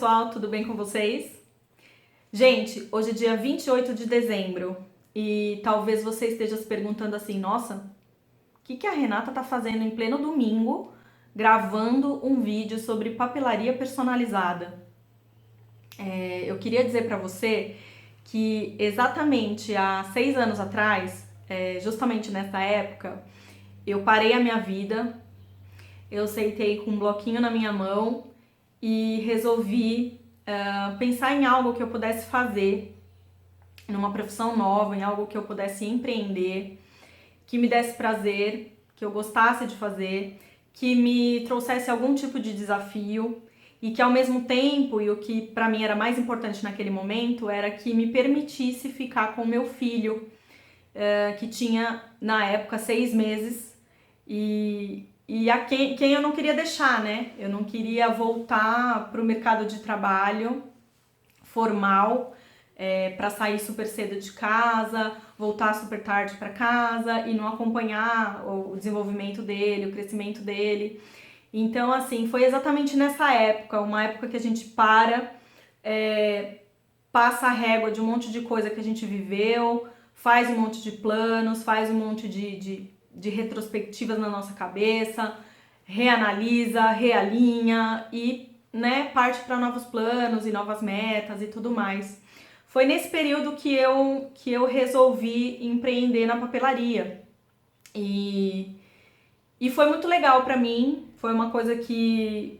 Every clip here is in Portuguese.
pessoal, tudo bem com vocês? Gente, hoje é dia 28 de dezembro e talvez você esteja se perguntando assim, nossa, o que a Renata tá fazendo em pleno domingo gravando um vídeo sobre papelaria personalizada? Eu queria dizer pra você que exatamente há 6 anos atrás, justamente nessa época, eu parei a minha vida, eu sentei com um bloquinho na minha mão e resolvi pensar em algo que eu pudesse fazer, numa profissão nova, em algo que eu pudesse empreender, que me desse prazer, que eu gostasse de fazer, que me trouxesse algum tipo de desafio e que ao mesmo tempo, e o que para mim era mais importante naquele momento, era que me permitisse ficar com meu filho, que tinha na época 6 meses e a quem eu não queria deixar, né? Eu não queria voltar para o mercado de trabalho formal, para sair super cedo de casa, voltar super tarde para casa e não acompanhar o desenvolvimento dele, o crescimento dele. Então, assim, foi exatamente nessa época, uma época que a gente passa a régua de um monte de coisa que a gente viveu, faz um monte de planos, faz um monte de retrospectivas na nossa cabeça, reanalisa, realinha e, né, parte para novos planos e novas metas e tudo mais. Foi nesse período que eu resolvi empreender na papelaria. E foi muito legal para mim, foi uma coisa que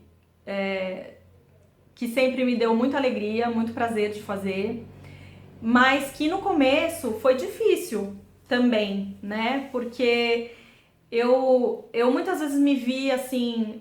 sempre me deu muita alegria, muito prazer de fazer, mas que no começo foi difícil também, né? Porque eu muitas vezes me vi assim,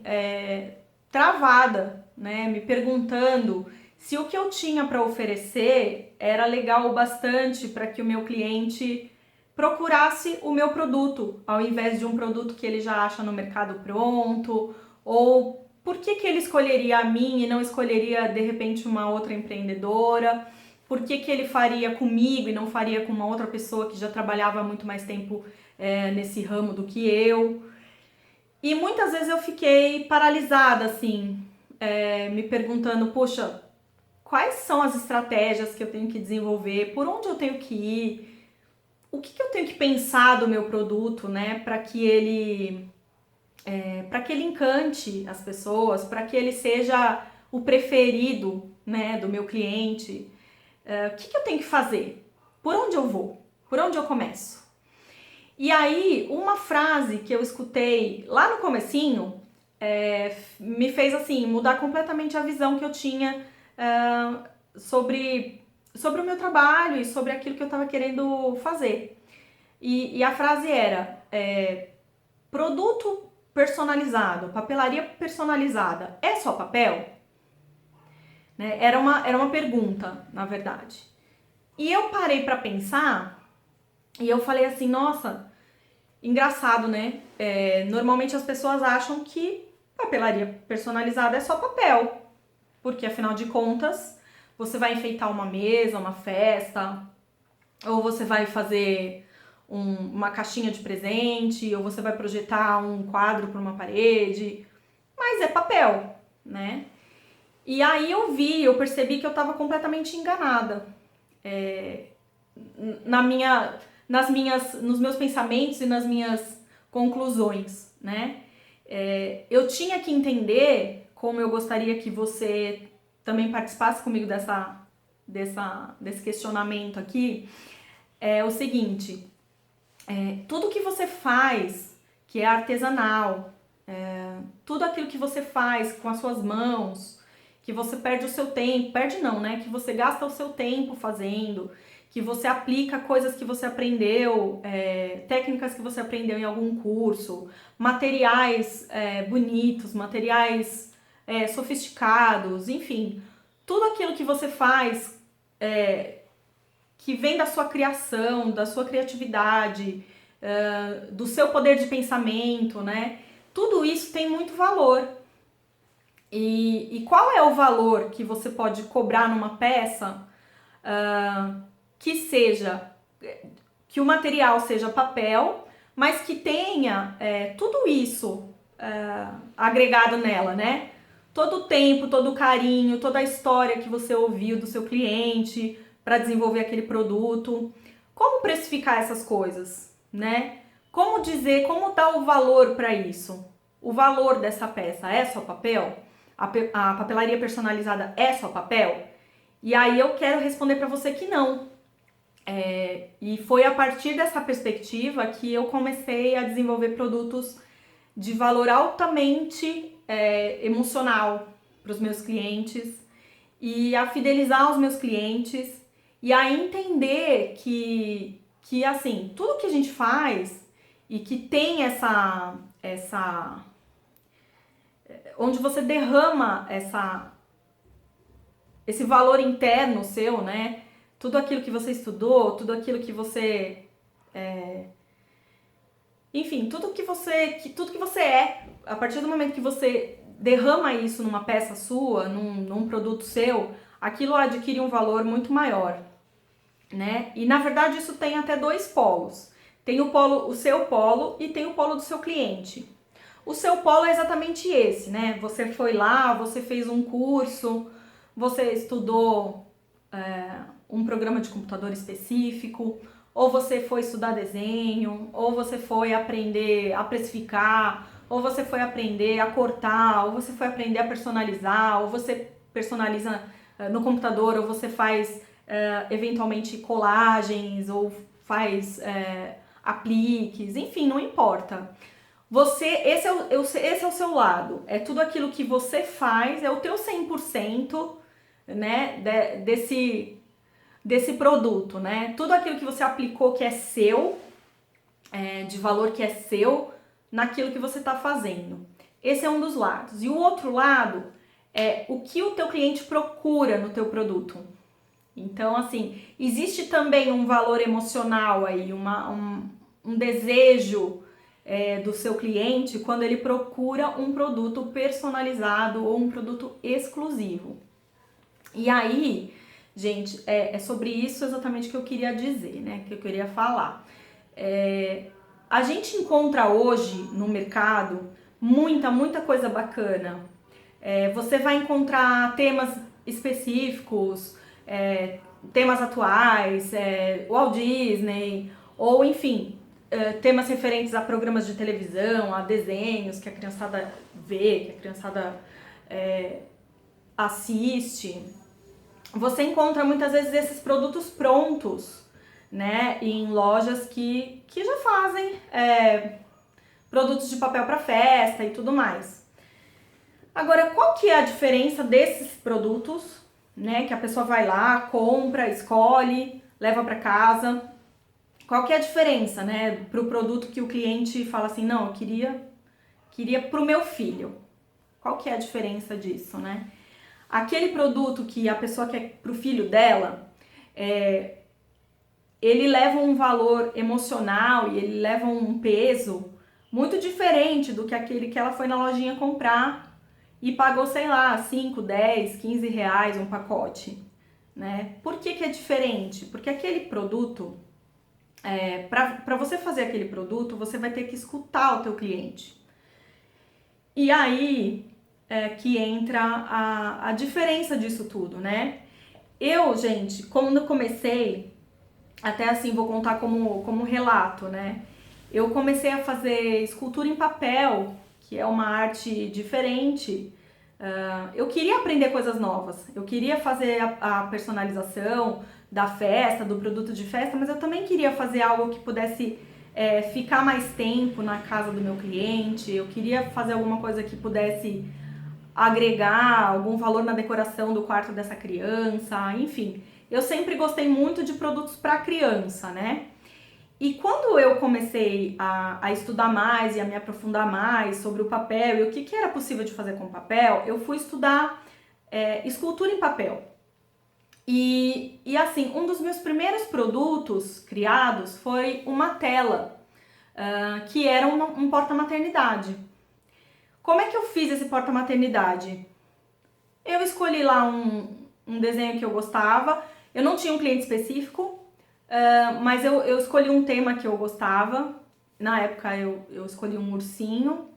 travada, né? Me perguntando se o que eu tinha para oferecer era legal o bastante para que o meu cliente procurasse o meu produto, ao invés de um produto que ele já acha no mercado pronto, ou por que ele escolheria a mim e não escolheria de repente uma outra empreendedora? Por que ele faria comigo e não faria com uma outra pessoa que já trabalhava há muito mais tempo nesse ramo do que eu? E muitas vezes eu fiquei paralisada, assim, me perguntando, poxa, quais são as estratégias que eu tenho que desenvolver? Por onde eu tenho que ir? O que eu tenho que pensar do meu produto, né, para que ele encante as pessoas, para que ele seja o preferido, né, do meu cliente? O que eu tenho que fazer? Por onde eu vou? Por onde eu começo? E aí, uma frase que eu escutei lá no comecinho me fez assim mudar completamente a visão que eu tinha sobre o meu trabalho e sobre aquilo que eu estava querendo fazer. E a frase era: produto personalizado, papelaria personalizada, é só papel? Né? Era uma pergunta, na verdade. E eu parei para pensar e eu falei assim, nossa, engraçado, né? Normalmente as pessoas acham que papelaria personalizada é só papel, porque afinal de contas você vai enfeitar uma mesa, uma festa, ou você vai fazer uma caixinha de presente, ou você vai projetar um quadro para uma parede, mas é papel, né? E aí eu percebi que eu estava completamente enganada na minha, nos meus pensamentos e nas minhas conclusões, né? Eu tinha que entender, como eu gostaria que você também participasse comigo desse questionamento aqui, é o seguinte: tudo que você faz que é artesanal, tudo aquilo que você faz com as suas mãos, que você perde o seu tempo, perde não, né? Que você gasta o seu tempo fazendo, que você aplica coisas que você aprendeu, técnicas que você aprendeu em algum curso, materiais bonitos, materiais sofisticados, enfim, tudo aquilo que você faz que vem da sua criação, da sua criatividade, do seu poder de pensamento, né? Tudo isso tem muito valor. E qual é o valor que você pode cobrar numa peça que seja, que o material seja papel, mas que tenha tudo isso agregado nela, né? todo o tempo, todo o carinho, toda a história que você ouviu do seu cliente para desenvolver aquele produto. Como precificar essas coisas, né? Como dizer, como dar o valor para isso? O valor dessa peça é só papel? A papelaria personalizada é só papel? E aí eu quero responder para você que não. E foi a partir dessa perspectiva que eu comecei a desenvolver produtos de valor altamente emocional para os meus clientes e a fidelizar os meus clientes e a entender que assim, tudo que a gente faz e que tem onde você derrama esse valor interno seu, né? Tudo aquilo que você estudou, tudo aquilo que você enfim, tudo que você é, a partir do momento que você derrama isso numa peça sua, num produto seu, aquilo adquire um valor muito maior, né? E na verdade isso tem até dois polos. Tem o seu polo e tem o polo do seu cliente. O seu polo é exatamente esse, né? Você foi lá, você fez um curso, você estudou um programa de computador específico, ou você foi estudar desenho, ou você foi aprender a precificar, ou você foi aprender a cortar, ou você foi aprender a personalizar, ou você personaliza no computador, ou você faz eventualmente colagens, ou faz apliques, enfim, não importa. Esse é o seu lado, é tudo aquilo que você faz, é o teu 100%, né, desse produto, né? Tudo aquilo que você aplicou que é seu, de valor que é seu, naquilo que você está fazendo. Esse é um dos lados. E o outro lado é o que o teu cliente procura no teu produto. Então, assim, existe também um valor emocional aí, um desejo do seu cliente quando ele procura um produto personalizado ou um produto exclusivo. E aí, gente, é sobre isso exatamente que eu queria dizer, né? Que eu queria falar. A gente encontra hoje no mercado muita coisa bacana. Você vai encontrar temas específicos, temas atuais, Walt Disney, ou enfim, temas referentes a programas de televisão, a desenhos que a criançada vê, que a criançada assiste. Você encontra muitas vezes esses produtos prontos, né, em lojas que já fazem produtos de papel para festa e tudo mais. Agora, qual que é a diferença desses produtos, né, que a pessoa vai lá, compra, escolhe, leva para casa? Qual que é a diferença, né, para o produto que o cliente fala assim, não, eu queria para o meu filho? Qual que é a diferença disso, né? Aquele produto que a pessoa quer para o filho dela, ele leva um valor emocional e ele leva um peso muito diferente do que aquele que ela foi na lojinha comprar e pagou, sei lá, 5, 10, 15 reais um pacote, né? Por que é diferente? Porque aquele produto, para você fazer aquele produto, você vai ter que escutar o teu cliente. E aí que entra a diferença disso tudo, né? Eu, gente, quando eu comecei, até assim, vou contar como relato, né? Eu comecei a fazer escultura em papel, que é uma arte diferente. Eu queria aprender coisas novas, eu queria fazer a personalização da festa, do produto de festa, mas eu também queria fazer algo que pudesse ficar mais tempo na casa do meu cliente, eu queria fazer alguma coisa que pudesse agregar algum valor na decoração do quarto dessa criança, enfim. Eu sempre gostei muito de produtos para criança, né? E quando eu comecei a estudar mais e a me aprofundar mais sobre o papel e o que era possível de fazer com papel, eu fui estudar escultura em papel. E assim, um dos meus primeiros produtos criados foi uma tela, que era um porta-maternidade. Como é que eu fiz esse porta-maternidade? Eu escolhi lá um desenho que eu gostava, eu não tinha um cliente específico, mas eu escolhi um tema que eu gostava. Na época eu escolhi um ursinho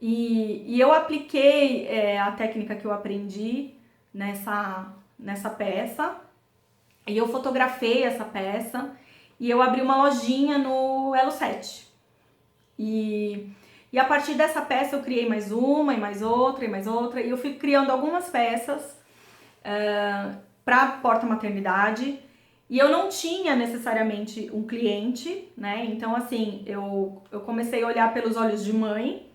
E eu apliquei a técnica que eu aprendi nessa peça, e eu fotografei essa peça, e eu abri uma lojinha no Elo 7. E a partir dessa peça eu criei mais uma, e mais outra, e mais outra, e eu fui criando algumas peças para porta-maternidade, e eu não tinha necessariamente um cliente, né? Então, assim, eu comecei a olhar pelos olhos de mãe,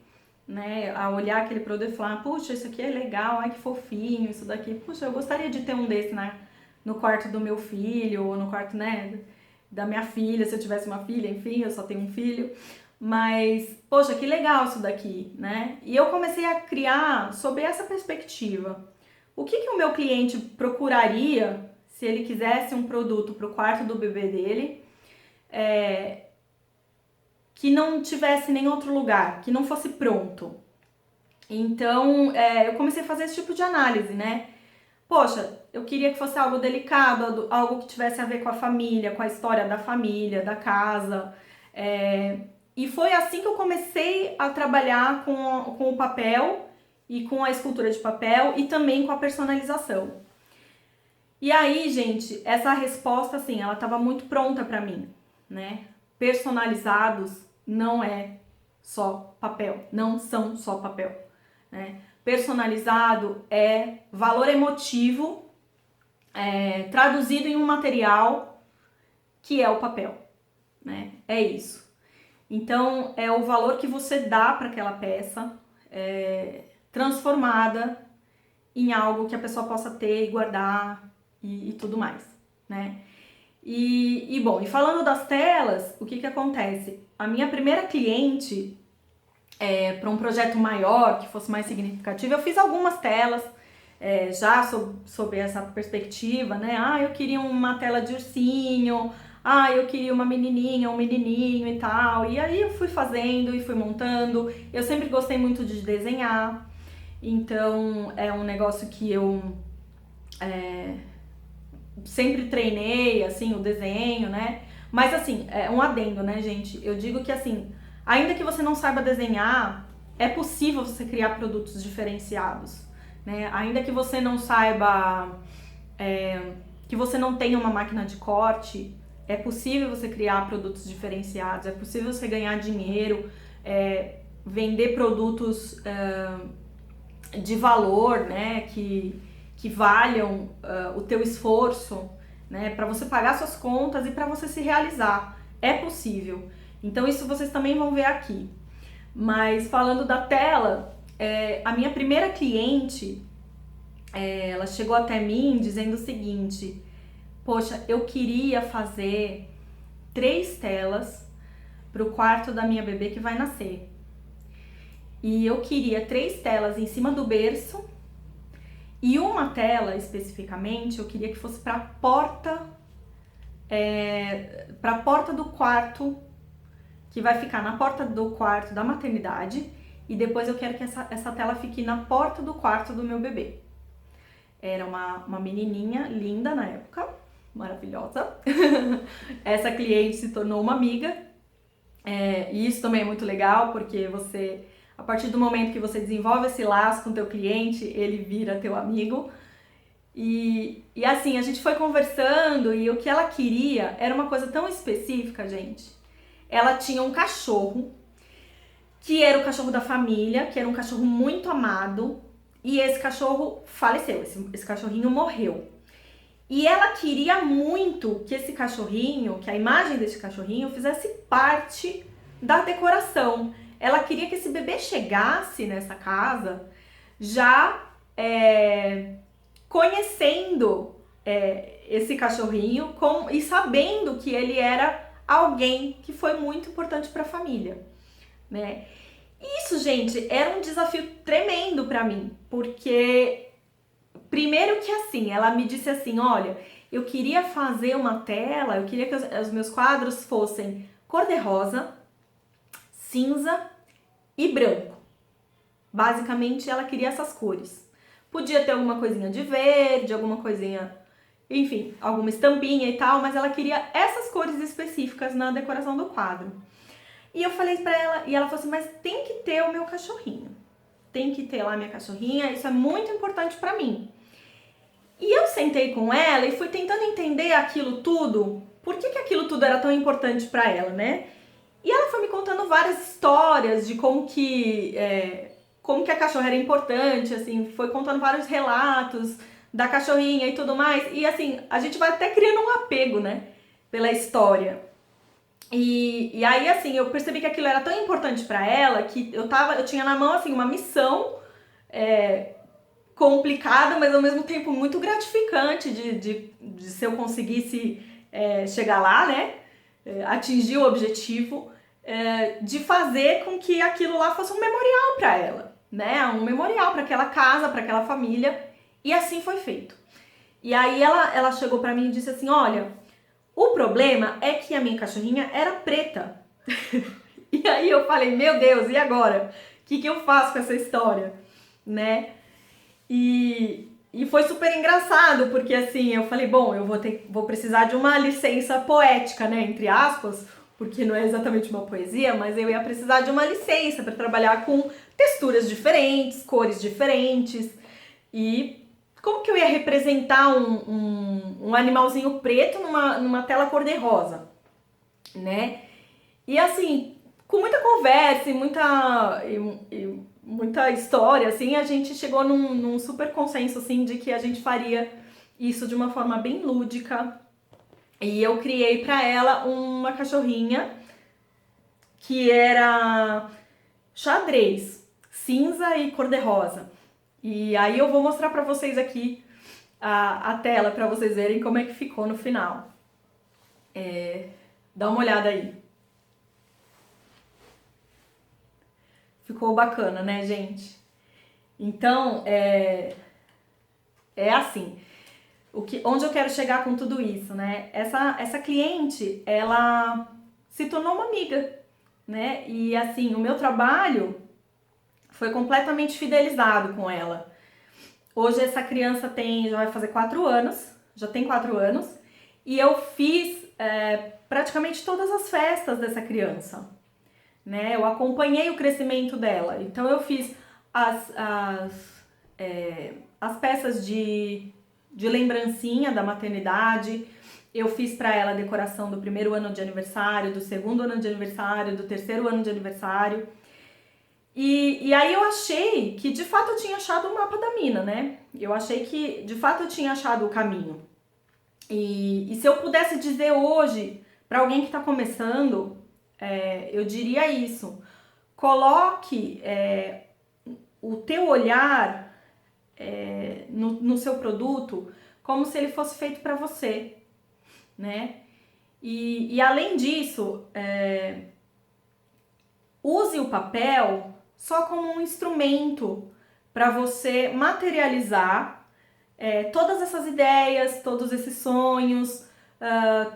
né? A olhar aquele produto e falar, puxa, isso aqui é legal, ai que fofinho, isso daqui, puxa, eu gostaria de ter um desse no quarto do meu filho, ou no quarto, né, da minha filha, se eu tivesse uma filha, enfim, eu só tenho um filho. Mas, poxa, que legal isso daqui, né? E eu comecei a criar sob essa perspectiva. O que o meu cliente procuraria se ele quisesse um produto para o quarto do bebê dele, que não tivesse em nenhum outro lugar, que não fosse pronto? Então, eu comecei a fazer esse tipo de análise, né? Poxa, eu queria que fosse algo delicado, algo que tivesse a ver com a família, com a história da família, da casa. E foi assim que eu comecei a trabalhar com o papel e com a escultura de papel e também com a personalização. E aí, gente, essa resposta, assim, ela estava muito pronta para mim, né? Personalizados não é só papel, não são só papel, né? Personalizado é valor emotivo traduzido em um material que é o papel, né? É isso. Então, é o valor que você dá para aquela peça transformada em algo que a pessoa possa ter e guardar e tudo mais, né? Bom, e falando das telas, o que acontece? A minha primeira cliente, para um projeto maior, que fosse mais significativo, eu fiz algumas telas, já sob essa perspectiva, né? Eu queria uma tela de ursinho, eu queria uma menininha, um menininho e tal. E aí eu fui fazendo e fui montando. Eu sempre gostei muito de desenhar, então é um negócio que eu sempre treinei, assim, o desenho, né? Mas, assim, é um adendo, né, gente? Eu digo que, assim, ainda que você não saiba desenhar, é possível você criar produtos diferenciados, né? Ainda que você não saiba, que você não tenha uma máquina de corte, é possível você criar produtos diferenciados, é possível você ganhar dinheiro, vender produtos de valor, né, que valham o teu esforço, né, para você pagar suas contas e para você se realizar. É possível. Então isso vocês também vão ver aqui. Mas falando da tela, a minha primeira cliente, ela chegou até mim dizendo o seguinte: poxa, eu queria fazer 3 telas para o quarto da minha bebê que vai nascer. E eu queria 3 telas em cima do berço, e uma tela especificamente eu queria que fosse para a porta do quarto, que vai ficar na porta do quarto da maternidade, e depois eu quero que essa tela fique na porta do quarto do meu bebê. Era uma menininha linda na época, maravilhosa. Essa cliente se tornou uma amiga, e isso também é muito legal, porque você, a partir do momento que você desenvolve esse laço com o teu cliente, ele vira teu amigo. E assim, a gente foi conversando e o que ela queria era uma coisa tão específica, gente. Ela tinha um cachorro, que era o cachorro da família, que era um cachorro muito amado, e esse cachorro faleceu, esse cachorrinho morreu. E ela queria muito que esse cachorrinho, que a imagem desse cachorrinho fizesse parte da decoração. Ela queria que esse bebê chegasse nessa casa já conhecendo esse cachorrinho e sabendo que ele era alguém que foi muito importante para a família, né? Isso, gente, era um desafio tremendo para mim, porque primeiro que assim, ela me disse assim, olha, eu queria fazer uma tela, eu queria que os meus quadros fossem cor-de-rosa, cinza e branco. Basicamente, ela queria essas cores. Podia ter alguma coisinha de verde, alguma coisinha, enfim, alguma estampinha e tal, mas ela queria essas cores específicas na decoração do quadro. E eu falei pra ela, e ela falou assim, mas tem que ter o meu cachorrinho. tem que ter lá minha cachorrinha, isso é muito importante pra mim. E eu sentei com ela e fui tentando entender aquilo tudo, por que aquilo tudo era tão importante pra ela, né? E ela foi me contando várias histórias de como que a cachorra era importante, assim, foi contando vários relatos da cachorrinha e tudo mais. E assim, a gente vai até criando um apego, né, pela história. E aí, assim, eu percebi que aquilo era tão importante pra ela que eu tinha na mão, assim, uma missão complicada, mas ao mesmo tempo muito gratificante de se eu conseguisse chegar lá, né, atingir o objetivo, de fazer com que aquilo lá fosse um memorial pra ela, né, um memorial pra aquela casa, pra aquela família, e assim foi feito. E aí ela chegou pra mim e disse assim, olha, o problema é que a minha cachorrinha era preta. E aí eu falei, meu Deus, e agora? O que eu faço com essa história? Né? E foi super engraçado, porque assim, eu falei, bom, vou precisar de uma licença poética, né? Entre aspas, porque não é exatamente uma poesia, mas eu ia precisar de uma licença para trabalhar com texturas diferentes, cores diferentes. E como que eu ia representar um animalzinho preto numa tela cor-de-rosa, né? E assim, com muita conversa e muita história, assim, a gente chegou num super consenso, assim, de que a gente faria isso de uma forma bem lúdica. E eu criei pra ela uma cachorrinha que era xadrez, cinza e cor-de-rosa. E aí eu vou mostrar pra vocês aqui a tela pra vocês verem como é que ficou no final. Dá uma olhada aí. Ficou bacana, né, gente? Então, é assim, onde eu quero chegar com tudo isso, né? Essa cliente, ela se tornou uma amiga, né? E assim, o meu trabalho foi completamente fidelizado com ela. Hoje essa criança já vai fazer 4 anos, já tem 4 anos, e eu fiz praticamente todas as festas dessa criança, né? Eu acompanhei o crescimento dela. Então eu fiz as peças de lembrancinha da maternidade, eu fiz para ela a decoração do primeiro ano de aniversário, do segundo ano de aniversário, do terceiro ano de aniversário. E aí eu achei que de fato eu tinha achado o mapa da mina, né? Eu achei que de fato eu tinha achado o caminho. E se eu pudesse dizer hoje para alguém que está começando, eu diria isso. Coloque o teu olhar no seu produto como se ele fosse feito para você, né? E além disso, use o papel só como um instrumento para você materializar todas essas ideias, todos esses sonhos,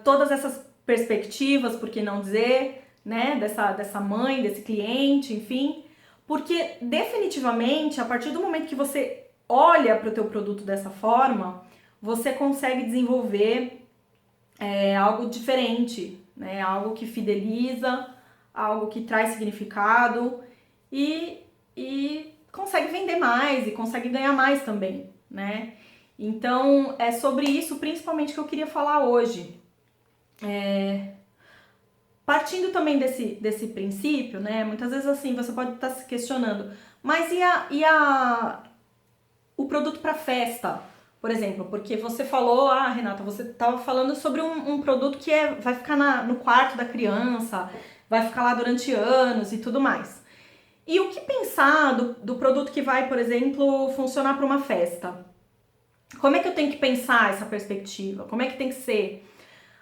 todas essas perspectivas, por que não dizer, né, dessa mãe, desse cliente, enfim, porque definitivamente a partir do momento que você olha para o teu produto dessa forma, você consegue desenvolver algo diferente, né, algo que fideliza, algo que traz significado e consegue vender mais e consegue ganhar mais também, né? Então é sobre isso principalmente que eu queria falar hoje. Partindo também desse princípio, né? Muitas vezes assim você pode estar se questionando, mas o produto para festa, por exemplo? Porque você falou, Renata, você estava falando sobre um produto que vai ficar no quarto da criança, vai ficar lá durante anos e tudo mais. E o que pensar do produto que vai, por exemplo, funcionar para uma festa? Como é que eu tenho que pensar essa perspectiva? Como é que tem que ser?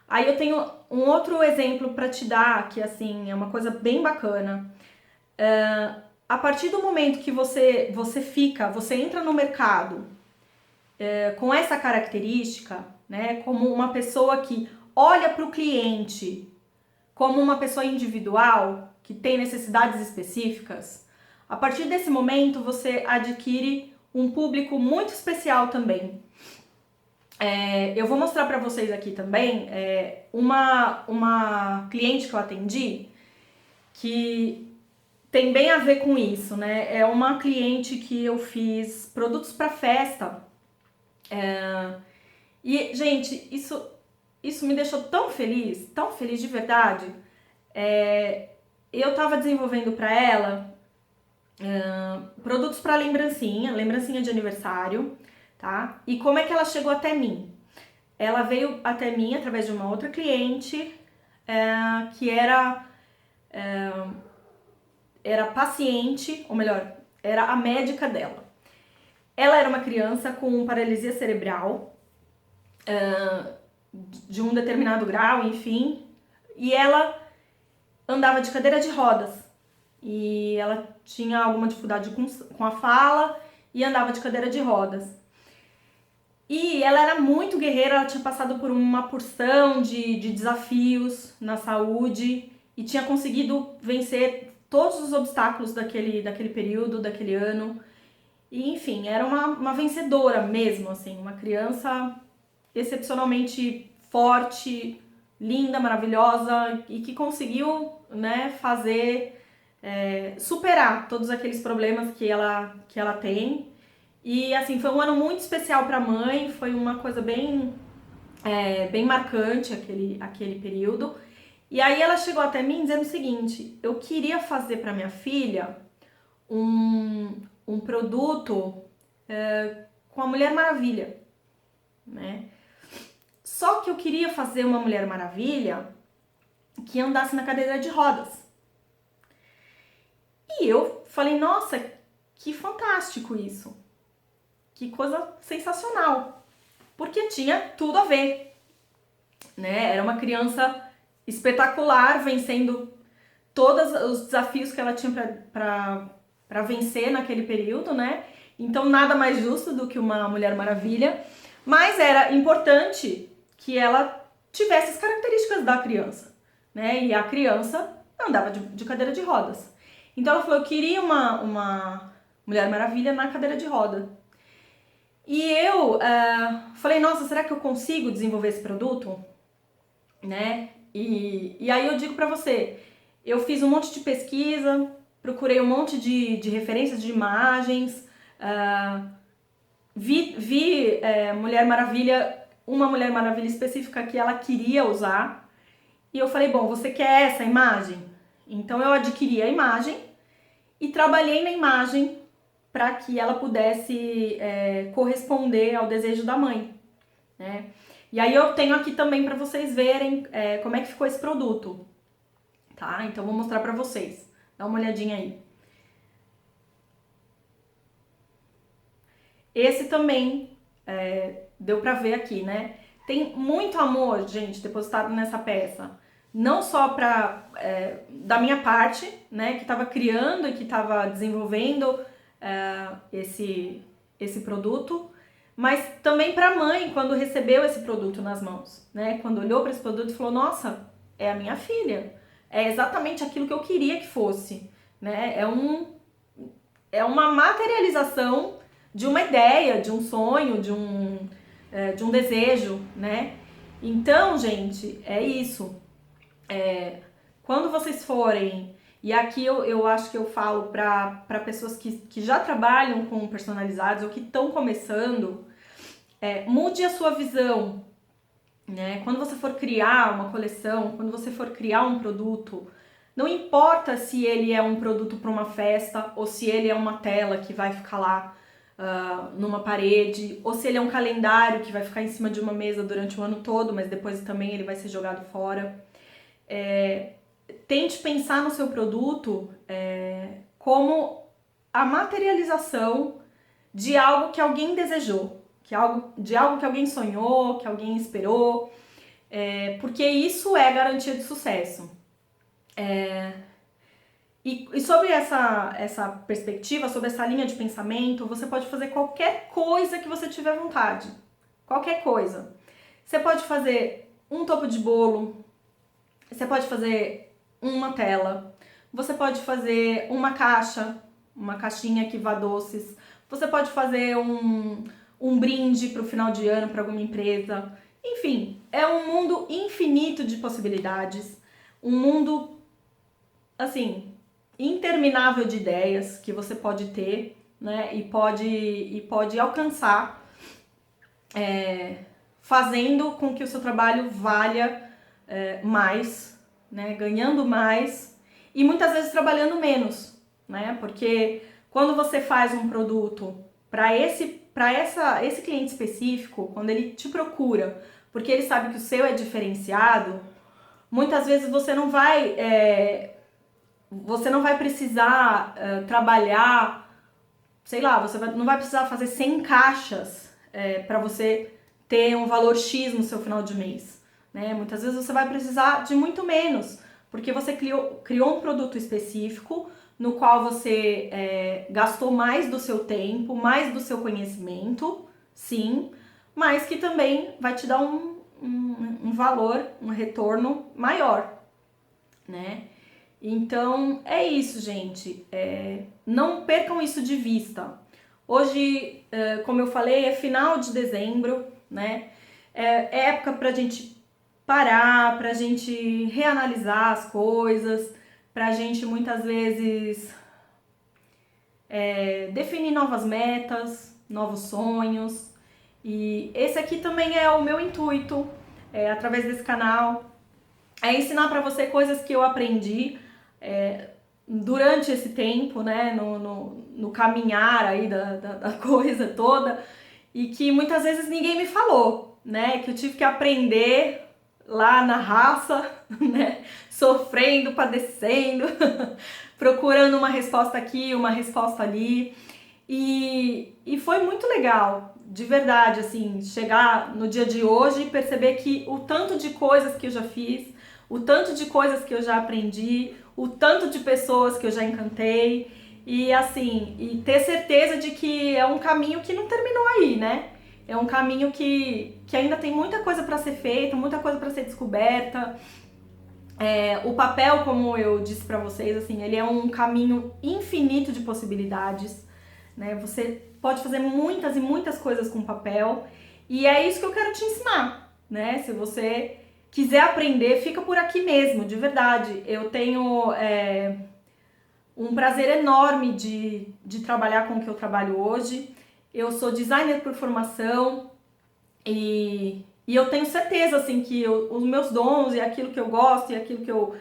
Aí eu tenho um outro exemplo para te dar, que assim, é uma coisa bem bacana. A partir do momento que você entra no mercado com essa característica, né, como uma pessoa que olha para o cliente como uma pessoa individual, que tem necessidades específicas, a partir desse momento você adquire um público muito especial também. Eu vou mostrar para vocês aqui também uma cliente que eu atendi que tem bem a ver com isso, né? É uma cliente que eu fiz produtos para festa. E, gente, isso me deixou tão feliz de verdade. Eu tava desenvolvendo para ela produtos para lembrancinha de aniversário, tá? E como é que ela chegou até mim? Ela veio até mim através de uma outra cliente que era paciente, ou melhor, era a médica dela. Ela era uma criança com paralisia cerebral, de um determinado grau, enfim, e ela andava de cadeira de rodas. E ela tinha alguma dificuldade com a fala e andava de cadeira de rodas. E ela era muito guerreira, ela tinha passado por uma porção de desafios na saúde e tinha conseguido vencer todos os obstáculos daquele período, daquele ano. E, enfim, era uma vencedora mesmo, assim, uma criança excepcionalmente forte, linda, maravilhosa e que conseguiu, né, superar todos aqueles problemas que ela tem. E assim, foi um ano muito especial para a mãe, foi uma coisa bem marcante aquele período. E aí ela chegou até mim dizendo o seguinte: eu queria fazer para minha filha um produto com a Mulher Maravilha, né? Só que eu queria fazer uma Mulher Maravilha que andasse na cadeira de rodas. E eu falei, nossa, que fantástico isso. Que coisa sensacional. Porque tinha tudo a ver, né? Era uma criança espetacular, vencendo todos os desafios que ela tinha para vencer naquele período, né? Então nada mais justo do que uma Mulher Maravilha, mas era importante que ela tivesse as características da criança, né? E a criança andava de cadeira de rodas. Então ela falou, eu queria uma Mulher Maravilha na cadeira de roda. E eu falei, nossa, será que eu consigo desenvolver esse produto? Né? E aí eu digo pra você, eu fiz um monte de pesquisa, procurei um monte de referências de imagens, vi Mulher Maravilha, uma Mulher Maravilha específica que ela queria usar, e eu falei, bom, você quer essa imagem? Então eu adquiri a imagem e trabalhei na imagem para que ela pudesse corresponder ao desejo da mãe, né? E aí eu tenho aqui também para vocês verem como é que ficou esse produto, tá? Então vou mostrar para vocês. Dá uma olhadinha aí. Esse também deu para ver aqui, né? Tem muito amor, gente, depositado nessa peça. Não só da minha parte, né, que estava criando e que estava desenvolvendo esse produto, mas também para a mãe quando recebeu esse produto nas mãos, né? Quando olhou para esse produto e falou: "Nossa, é a minha filha. É exatamente aquilo que eu queria que fosse", né? É uma materialização de uma ideia, de um sonho, de um desejo, né? Então, gente, é isso. Quando vocês forem, e aqui eu acho que eu falo para pessoas que já trabalham com personalizados ou que estão começando, mude a sua visão, né? Quando você for criar uma coleção, quando você for criar um produto, não importa se ele é um produto para uma festa ou se ele é uma tela que vai ficar lá numa parede, ou se ele é um calendário que vai ficar em cima de uma mesa durante o ano todo, mas depois também ele vai ser jogado fora. Tente pensar no seu produto como a materialização de algo que alguém desejou, de algo que alguém sonhou, que alguém esperou, porque isso é garantia de sucesso. E sobre essa perspectiva, sobre essa linha de pensamento, você pode fazer qualquer coisa que você tiver vontade. Qualquer coisa. Você pode fazer um topo de bolo, você pode fazer uma tela, você pode fazer uma caixinha que vá doces, você pode fazer um brinde para o final de ano para alguma empresa. Enfim, é um mundo infinito de possibilidades, um mundo, assim, interminável de ideias que você pode ter, né? E pode alcançar fazendo com que o seu trabalho valha mais, né? Ganhando mais e muitas vezes trabalhando menos, né? Porque quando você faz um produto para esse cliente específico, quando ele te procura, porque ele sabe que o seu é diferenciado, muitas vezes você não vai precisar trabalhar, sei lá, não vai precisar fazer 100 caixas para você ter um valor X no seu final de mês, né? Muitas vezes você vai precisar de muito menos, porque você criou um produto específico no qual você gastou mais do seu tempo, mais do seu conhecimento, sim, mas que também vai te dar um valor, um retorno maior, né? Então é isso, gente. Não percam isso de vista. Hoje, como eu falei, é final de dezembro, né? É época pra gente parar, pra gente reanalisar as coisas, pra gente muitas vezes definir novas metas, novos sonhos. E esse aqui também é o meu intuito, através desse canal, ensinar pra você coisas que eu aprendi durante esse tempo, né, no caminhar aí da coisa toda, e que muitas vezes ninguém me falou, né, que eu tive que aprender lá na raça, né, sofrendo, padecendo, procurando uma resposta aqui, uma resposta ali, e foi muito legal, de verdade, assim, chegar no dia de hoje e perceber que o tanto de coisas que eu já fiz, o tanto de coisas que eu já aprendi, o tanto de pessoas que eu já encantei e assim, e ter certeza de que é um caminho que não terminou aí, né? É um caminho que ainda tem muita coisa para ser feita, muita coisa para ser descoberta. O papel, como eu disse para vocês, assim, ele é um caminho infinito de possibilidades, né? Você pode fazer muitas e muitas coisas com papel e é isso que eu quero te ensinar, né? Se você quiser aprender, fica por aqui mesmo, de verdade. Eu tenho um prazer enorme de trabalhar com o que eu trabalho hoje. Eu sou designer por formação e eu tenho certeza assim que os meus dons e aquilo que eu gosto e aquilo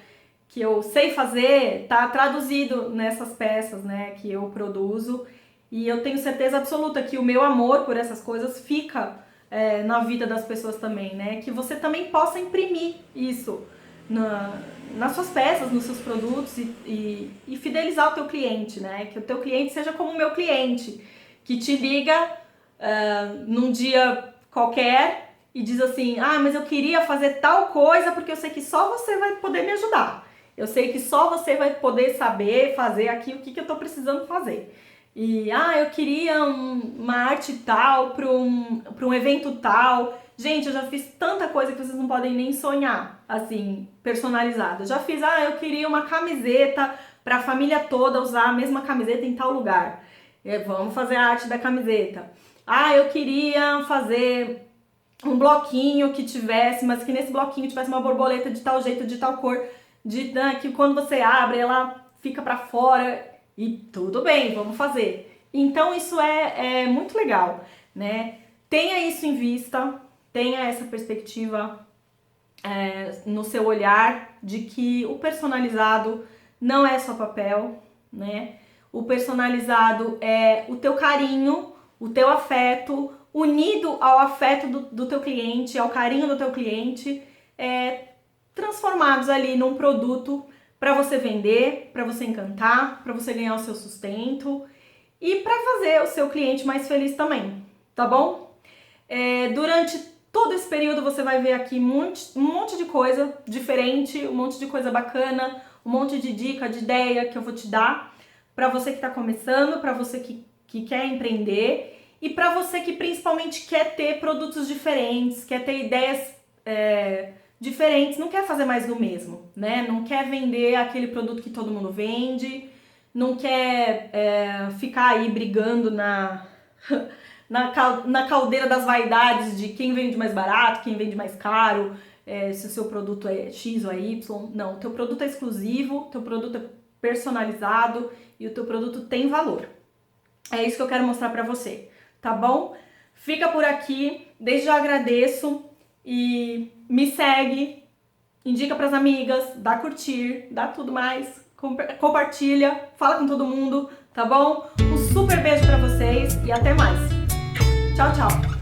que eu sei fazer tá traduzido nessas peças, né, que eu produzo. E eu tenho certeza absoluta que o meu amor por essas coisas fica na vida das pessoas também, né? Que você também possa imprimir isso nas suas peças, nos seus produtos e fidelizar o teu cliente, né? Que o teu cliente seja como o meu cliente, que te liga num dia qualquer e diz assim, mas eu queria fazer tal coisa porque eu sei que só você vai poder me ajudar. Eu sei que só você vai poder saber fazer aqui o que eu tô precisando fazer. E, eu queria uma arte tal para um evento tal. Gente, eu já fiz tanta coisa que vocês não podem nem sonhar, assim, personalizada. Eu já fiz, eu queria uma camiseta para a família toda usar a mesma camiseta em tal lugar. Vamos fazer a arte da camiseta. Eu queria fazer um bloquinho que tivesse, mas que nesse bloquinho tivesse uma borboleta de tal jeito, de tal cor, que quando você abre ela fica para fora. E tudo bem, vamos fazer. Então isso é muito legal, né? Tenha isso em vista, tenha essa perspectiva no seu olhar de que o personalizado não é só papel, né? O personalizado é o teu carinho, o teu afeto, unido ao afeto do teu cliente, ao carinho do teu cliente, transformados ali num produto para você vender, para você encantar, para você ganhar o seu sustento e para fazer o seu cliente mais feliz também, tá bom? Durante todo esse período você vai ver aqui um monte de coisa diferente, um monte de coisa bacana, um monte de dica, de ideia que eu vou te dar para você que está começando, para você que quer empreender e para você que principalmente quer ter produtos diferentes, quer ter ideias diferentes, não quer fazer mais do mesmo, né? Não quer vender aquele produto que todo mundo vende, não quer ficar aí brigando na caldeira das vaidades de quem vende mais barato, quem vende mais caro, se o seu produto é X ou é Y. Não, o teu produto é exclusivo, teu produto é personalizado e o teu produto tem valor. É isso que eu quero mostrar pra você, tá bom? Fica por aqui, desde já agradeço e me segue, indica pras amigas, dá curtir, dá tudo mais, compartilha, fala com todo mundo, tá bom? Um super beijo pra vocês e até mais. Tchau, tchau!